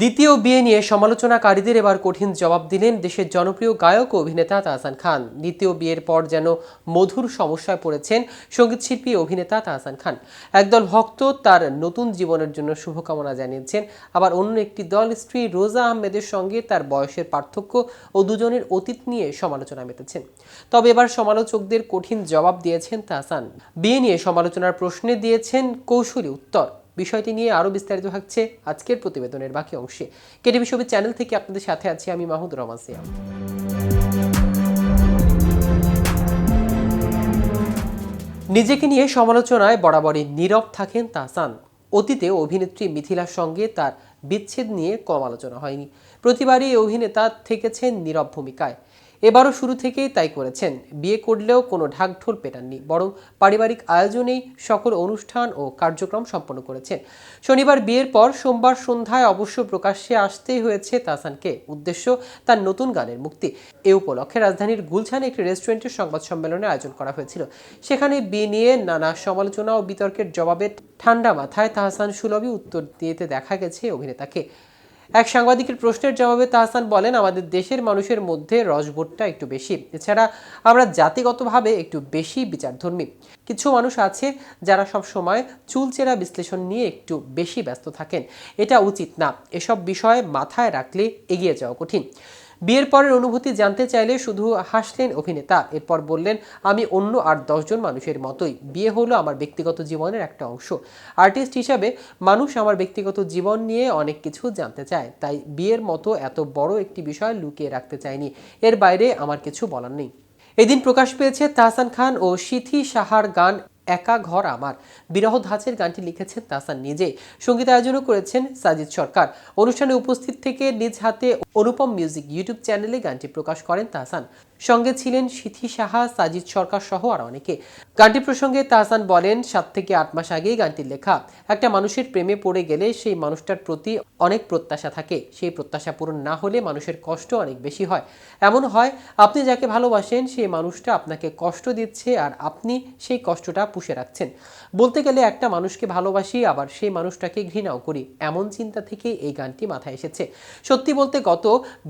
দ্বিতীয় বিয়ে নিয়ে সমালোচনাকারীদের এবার কঠিন জবাব দিলেন দেশের জনপ্রিয় গায়ক ও অভিনেতা তাহসান খান। দ্বিতীয় বিয়ের পর যেন মধুর সমস্যায় পড়েছেন সঙ্গীতশিল্পী অভিনেতা তাহসান খান। একদল ভক্ত তার নতুন জীবনের জন্য শুভকামনা জানিয়েছেন, আবার অন্য একটি দল স্ত্রী রোজা আহমেদের সঙ্গে তার বয়সের পার্থক্য ও দুজনের অতীত নিয়ে সমালোচনা মেতেছেন। তবে এবার সমালোচকদের কঠিন জবাব দিয়েছেন তাহসান। বিয়ে নিয়ে সমালোচনার প্রশ্নে দিয়েছেন কৌশলী উত্তর। বিষয়টি নিয়ে আরও বিস্তারিত থাকছে আজকের প্রতিবেদনের বাকি অংশে। কেটিভি ছবি চ্যানেল থেকে আপনাদের সাথে আছি আমি মাহমুদ রহমান সিয়াম। নিজেকে নিয়ে সমালোচনায় বরাবরই নীরব থাকেন তাহসান। অতীতে অভিনেত্রী মিথিলার সঙ্গে তার বিচ্ছেদ নিয়ে কম আলোচনা হয়নি। প্রতিবারই এই অভিনেতা থেকেছেন নীরব ভূমিকায়। এবারও শুরু থেকেই তাই করেছেন। বিয়ে করলেও কোনো ঢাকঢোল পেটাননি, বরং পারিবারিক আয়োজনেই সকল অনুষ্ঠান ও কার্যক্রম সম্পন্ন করেছেন। শনিবার বিয়ের পর সোমবার সন্ধ্যায় অবশ্য প্রকাশ্যে আসতেই হয়েছে তাহসানকে। উদ্দেশ্য তার নতুন গানের মুক্তি। এ উপলক্ষে রাজধানীর গুলশানে একটি রেস্টুরেন্টের সংবাদ সম্মেলনের আয়োজন করা হয়েছিল। সেখানে বিয়ে নিয়ে নানা সমালোচনা ও বিতর্কের জবাবে ঠান্ডা মাথায় তাহসান সুলভী উত্তর দিতে দেখা গেছে অভিনেতাকে। এক সাংবাদিকের প্রশ্নের জবাবে তাহসান বলেন, আমাদের দেশের মানুষের মধ্যে রসবোধটা একটু বেশি। এছাড়া আমরা জাতিগতভাবে একটু বেশি বিচারধর্মী। কিছু মানুষ আছে যারা সব সময় চুলচেরা বিশ্লেষণ নিয়ে একটু বেশি ব্যস্ত থাকেন। এটা উচিত না। এসব বিষয়ে মাথায় রাখলে এগিয়ে যাওয়া কঠিন। বিয়ের পরের অনুভূতি জানতে চাইলে শুধু হাসলেন অভিনেতা। এরপর বললেন, আমি অন্য 8-10 জন মানুষের মতোই। বিয়ে হলো আমার ব্যক্তিগত জীবনের একটা অংশ। আর্টিস্ট হিসাবে মানুষ আমার ব্যক্তিগত জীবন নিয়ে অনেক কিছু জানতে চায়, তাই বিয়ের মতো এত বড় একটি বিষয় লুকিয়ে রাখতে চাইনি। এর বাইরে আমার কিছু বলার নেই। এদিন প্রকাশ পেয়েছে তাহসান খান ও সিথি সাহার গান একা ঘর আমার। বিরহ ধাঁচের গানটি লিখেছেন তাহসান নিজেই। সঙ্গীত আয়োজনও করেছেন সাজিদ সরকার। অনুষ্ঠানে উপস্থিত থেকে নিজ হাতে অনুপম মিউজিক ইউটিউব চ্যানেলে গানটি প্রকাশ করেন তাহসান। সঙ্গে ছিলেন সিথি সাহা, সাজিদ সরকার সহ আর অনেকে। গানটি প্রসঙ্গে তাহসান বলেন, 7 থেকে 8 মাস আগেই গানটি লেখা। একটা মানুষের প্রেমে পড়ে গেলে সেই মানুষটার প্রতি অনেক প্রত্যাশা থাকে। সেই প্রত্যাশা পূরণ না হলে মানুষের কষ্ট অনেক বেশি হয়। এমন হয় আপনি যাকে ভালোবাসেন সেই মানুষটা আপনাকে কষ্ট দিচ্ছে আর আপনি সেই কষ্টটা পুষে রাখছেন। বলতে গেলে একটা মানুষকে ভালোবাসি, আবার সেই মানুষটাকে ঘৃণাও করি। এমন চিন্তা থেকেই এই গানটি মাথায় এসেছে। সত্যি বলতে গত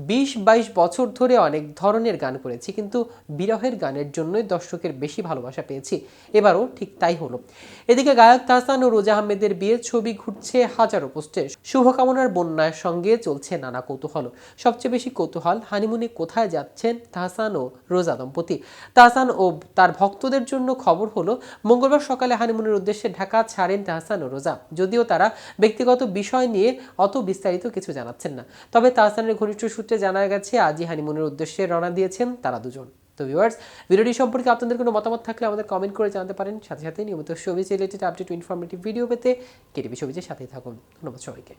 20-22 বছর ধরে অনেক ধরনের গান করেছি, কিন্তু বিরহের গানের জন্যই দর্শকের বেশি ভালোবাসা পেয়েছি। এবারও ঠিক তাই হলো। এদিকে গায়ক তাহসান ও রোজা আহমেদের বিয়ের ছবি ঘুরছে হাজারো পোস্টে। শুভকামনার বন্যার সঙ্গে চলছে নানা কৌতূহল। সবচেয়ে বেশি কৌতূহল, হানিমুনে কোথায় যাচ্ছেন তাহসান ও রোজা দম্পতি। তাহসান ও তার ভক্তদের জন্য খবর হলো, মঙ্গলবার সকালে হানিমুনের উদ্দেশ্যে ঢাকা ছাড়েন তাহসান ও রোজা। যদিও তারা ব্যক্তিগত বিষয় নিয়ে অত বিস্তারিত কিছু জানাচ্ছেন না, তবে তাহসানের ঘনিষ্ঠ সূত্রে জানা গেছে আজই হানিমুনের উদ্দেশ্যে রওনা দিয়েছেন তারা দুজন। তো ভিউয়ার্স, ভিডিওটি সম্পর্কে আপনাদের কোনো মতামত থাকলে আমাদের কমেন্ট করে জানাতে পারেন। সাথে সাথে নিয়মিত showbiz related update informative video পেতে কেটিভি শোবিজের সাথেই থাকুন। ধন্যবাদ সবাইকে।